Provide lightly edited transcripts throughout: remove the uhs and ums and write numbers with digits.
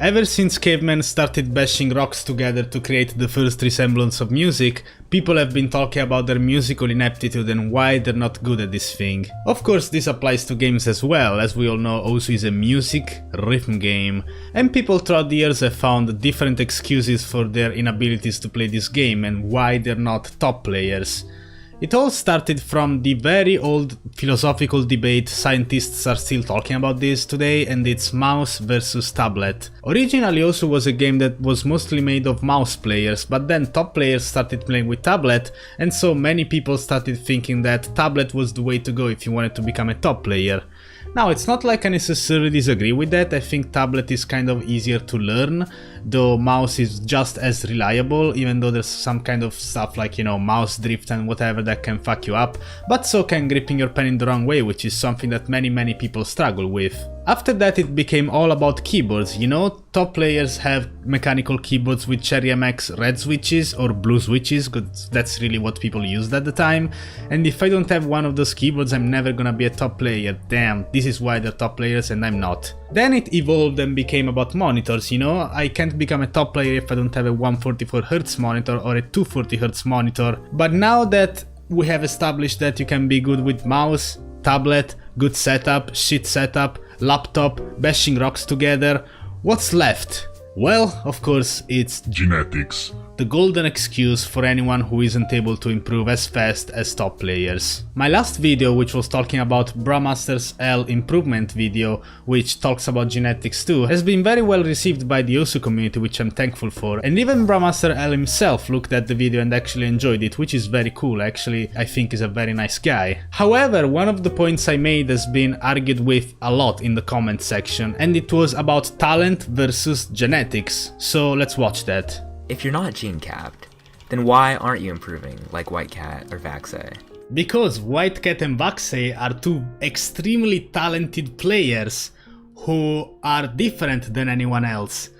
Ever since cavemen started bashing rocks together to create the first resemblance of music, people have been talking about their musical ineptitude and why they're not good at this thing. Of course, this applies to games as well, as we all know Osu is a music rhythm game, and people throughout the years have found different excuses for their inabilities to play this game and why they're not top players. It all started from the very old philosophical debate, scientists are still talking about this today, and it's mouse versus tablet. Originally Osu was a game that was mostly made of mouse players, but then top players started playing with tablet, and so many people started thinking that tablet was the way to go if you wanted to become a top player. Now, it's not like I necessarily disagree with that. I think tablet is kind of easier to learn, though mouse is just as reliable, even though there's some kind of stuff like, you know, mouse drift and whatever that can fuck you up, but so can gripping your pen in the wrong way, which is something that many people struggle with. After that it became all about keyboards, you know, top players have mechanical keyboards with Cherry MX red switches or blue switches, because that's really what people used at the time, and if I don't have one of those keyboards I'm never gonna be a top player. Damn, this is why they're top players and I'm not. Then it evolved and became about monitors, you know, I can't become a top player if I don't have a 144Hz monitor or a 240Hz monitor, but now that we have established that you can be good with mouse, tablet, good setup, shit setup, laptop, bashing rocks together, what's left? Well, of course, it's genetics. The golden excuse for anyone who isn't able to improve as fast as top players. My last video, which was talking about Bramaster's L improvement video, which talks about genetics too, has been very well received by the Osu community, which I'm thankful for, and even Bramaster L himself looked at the video and actually enjoyed it, which is very cool. Actually, I think he's a very nice guy. However, one of the points I made has been argued with a lot in the comment section, and it was about talent versus genetics, so let's watch that. If you're not gene capped, then why aren't you improving like Whitecat or Vaxei? Because Whitecat and Vaxei are two extremely talented players who are different than anyone else.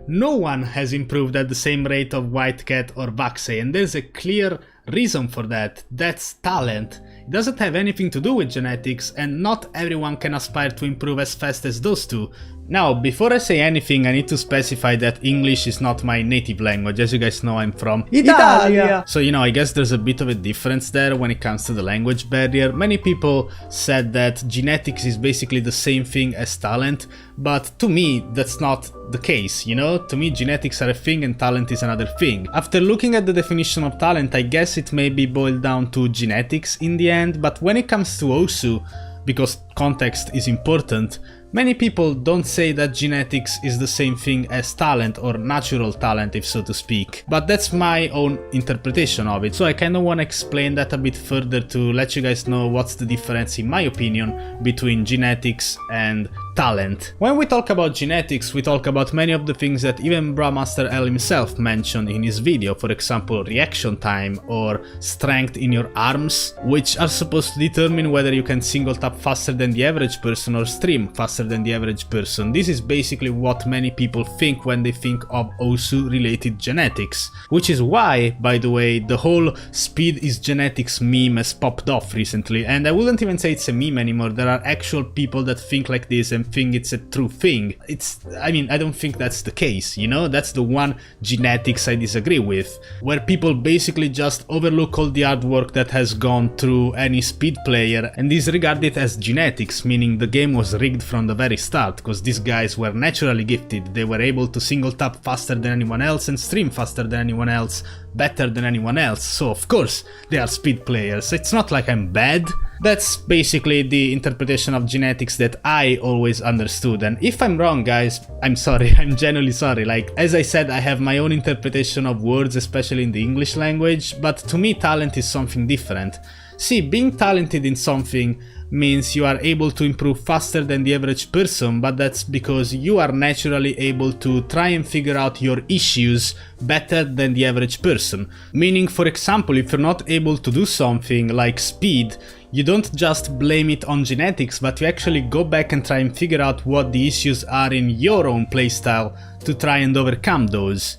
No one has improved at the same rate of Whitecat or Vaxei, and there's a clear reason for that. That's talent. It doesn't have anything to do with genetics, and not everyone can aspire to improve as fast as those two. Now, before I say anything, I need to specify that English is not my native language. As you guys know, I'm from Italia. So, you know, I guess there's a bit of a difference there when it comes to the language barrier. Many people said that genetics is basically the same thing as talent, but to me, that's not the case, you know? To me, genetics are a thing and talent is another thing. After looking at the definition of talent, I guess it may be boiled down to genetics in the end, but when it comes to Osu, because context is important, many people don't say that genetics is the same thing as talent or natural talent, if so to speak. But that's my own interpretation of it, so I kinda wanna explain that a bit further to let you guys know what's the difference, in my opinion, between genetics and talent. When we talk about genetics, we talk about many of the things that even Bramaster L himself mentioned in his video, for example reaction time or strength in your arms, which are supposed to determine whether you can single tap faster than the average person or stream faster than the average person. This is basically what many people think when they think of Osu related genetics, which is why, by the way, the whole speed is genetics meme has popped off recently, and I wouldn't even say it's a meme anymore. There are actual people that think like this and think it's a true thing. I mean, I don't think that's the case, you know? That's the one genetics I disagree with, where people basically just overlook all the hard work that has gone through any speed player and disregard it as genetics, meaning the game was rigged from the very start, because these guys were naturally gifted. They were able to single tap faster than anyone else and stream faster than anyone else, better than anyone else, so of course they are speed players. It's not like I'm bad. That's basically the interpretation of genetics that I always understood, and if I'm wrong, guys, I'm sorry, I'm genuinely sorry. Like, as I said, I have my own interpretation of words, especially in the English language, but to me talent is something different. See, being talented in something means you are able to improve faster than the average person, but that's because you are naturally able to try and figure out your issues better than the average person. Meaning, for example, if you're not able to do something like speed, you don't just blame it on genetics, but you actually go back and try and figure out what the issues are in your own playstyle to try and overcome those.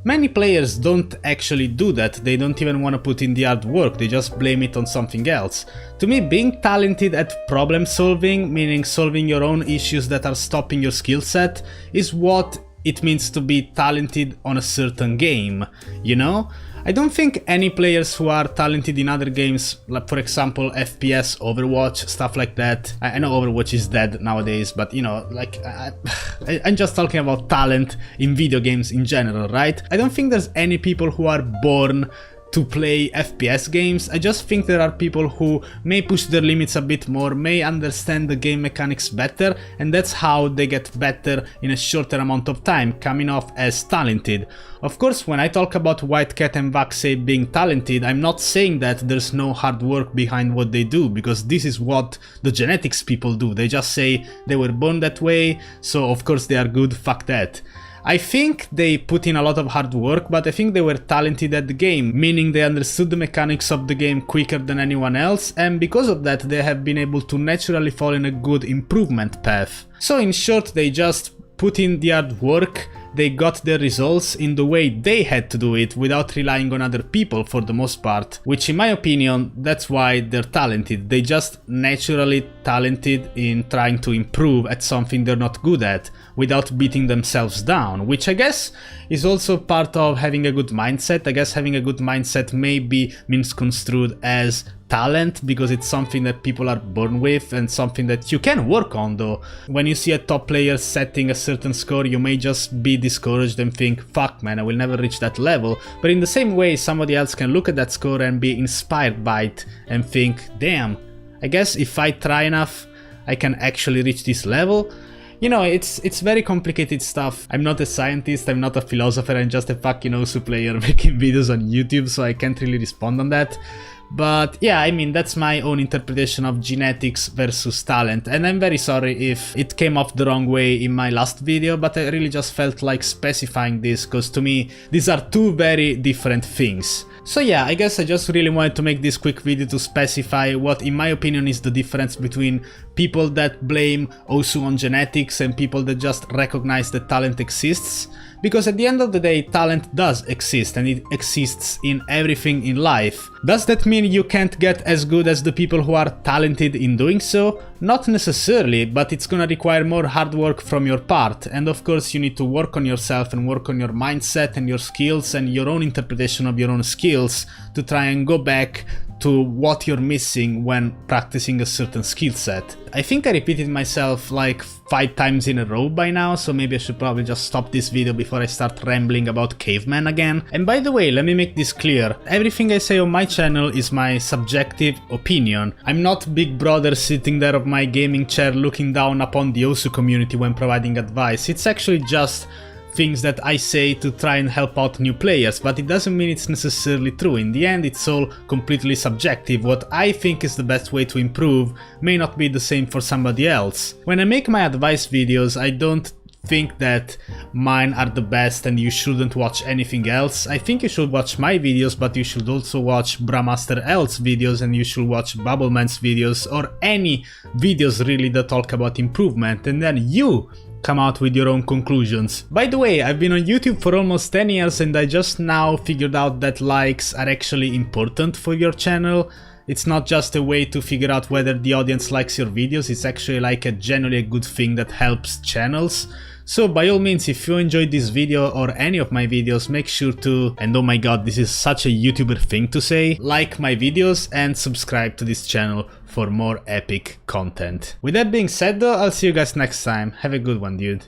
Many players don't actually do that, they don't even want to put in the hard work, they just blame it on something else. To me, being talented at problem solving, meaning solving your own issues that are stopping your skill set, is what it means to be talented on a certain game, you know? I don't think any players who are talented in other games, like for example FPS, Overwatch, stuff like that. I know Overwatch is dead nowadays, but you know, like I'm just talking about talent in video games in general, right? I don't think there's any people who are born to play FPS games. I just think there are people who may push their limits a bit more, may understand the game mechanics better, and that's how they get better in a shorter amount of time, coming off as talented. Of course, when I talk about Whitecat and Vaxei being talented, I'm not saying that there's no hard work behind what they do, because this is what the genetics people do. They just say they were born that way, so of course they are good, fuck that. I think they put in a lot of hard work, but I think they were talented at the game, meaning they understood the mechanics of the game quicker than anyone else, and because of that they have been able to naturally fall in a good improvement path. So in short, they just put in the hard work, they got their results in the way they had to do it without relying on other people for the most part, which in my opinion, that's why they're talented. They just naturally talented in trying to improve at something they're not good at without beating themselves down, which I guess is also part of having a good mindset. I guess having a good mindset may be misconstrued as talent because it's something that people are born with and something that you can work on though. When you see a top player setting a certain score, you may just be discouraged and think, fuck man, I will never reach that level. But in the same way, somebody else can look at that score and be inspired by it and think, damn, I guess if I try enough, I can actually reach this level. You know, it's very complicated stuff. I'm not a scientist, I'm not a philosopher, I'm just a fucking Osu player making videos on YouTube, so I can't really respond on that. But yeah, I mean, that's my own interpretation of genetics versus talent, and I'm very sorry if it came off the wrong way in my last video, but I really just felt like specifying this, because to me, these are two very different things. So yeah, I guess I just really wanted to make this quick video to specify what in my opinion is the difference between people that blame Osu on genetics and people that just recognize that talent exists. Because at the end of the day, talent does exist, and it exists in everything in life. Does that mean you can't get as good as the people who are talented in doing so? Not necessarily, but it's gonna require more hard work from your part, and of course you need to work on yourself and work on your mindset and your skills and your own interpretation of your own skills to try and go back to what you're missing when practicing a certain skill set. I think I repeated myself like 5 times in a row by now, so maybe I should probably just stop this video before I start rambling about cavemen again. And by the way, let me make this clear, everything I say on my channel is my subjective opinion. I'm not Big Brother sitting there on my gaming chair looking down upon the Osu community when providing advice. It's actually just things that I say to try and help out new players, but it doesn't mean it's necessarily true. In the end, it's all completely subjective. What I think is the best way to improve may not be the same for somebody else. When I make my advice videos, I don't think that mine are the best and you shouldn't watch anything else. I think you should watch my videos, but you should also watch Bramaster L's videos, and you should watch Bubbleman's videos, or any videos really that talk about improvement, and then you come out with your own conclusions. By the way, I've been on YouTube for almost 10 years and I just now figured out that likes are actually important for your channel. It's not just a way to figure out whether the audience likes your videos, it's actually like a generally a good thing that helps channels. So by all means, if you enjoyed this video or any of my videos, make sure to, and oh my god, this is such a YouTuber thing to say, like my videos and subscribe to this channel for more epic content. With that being said though, I'll see you guys next time. Have a good one, dude.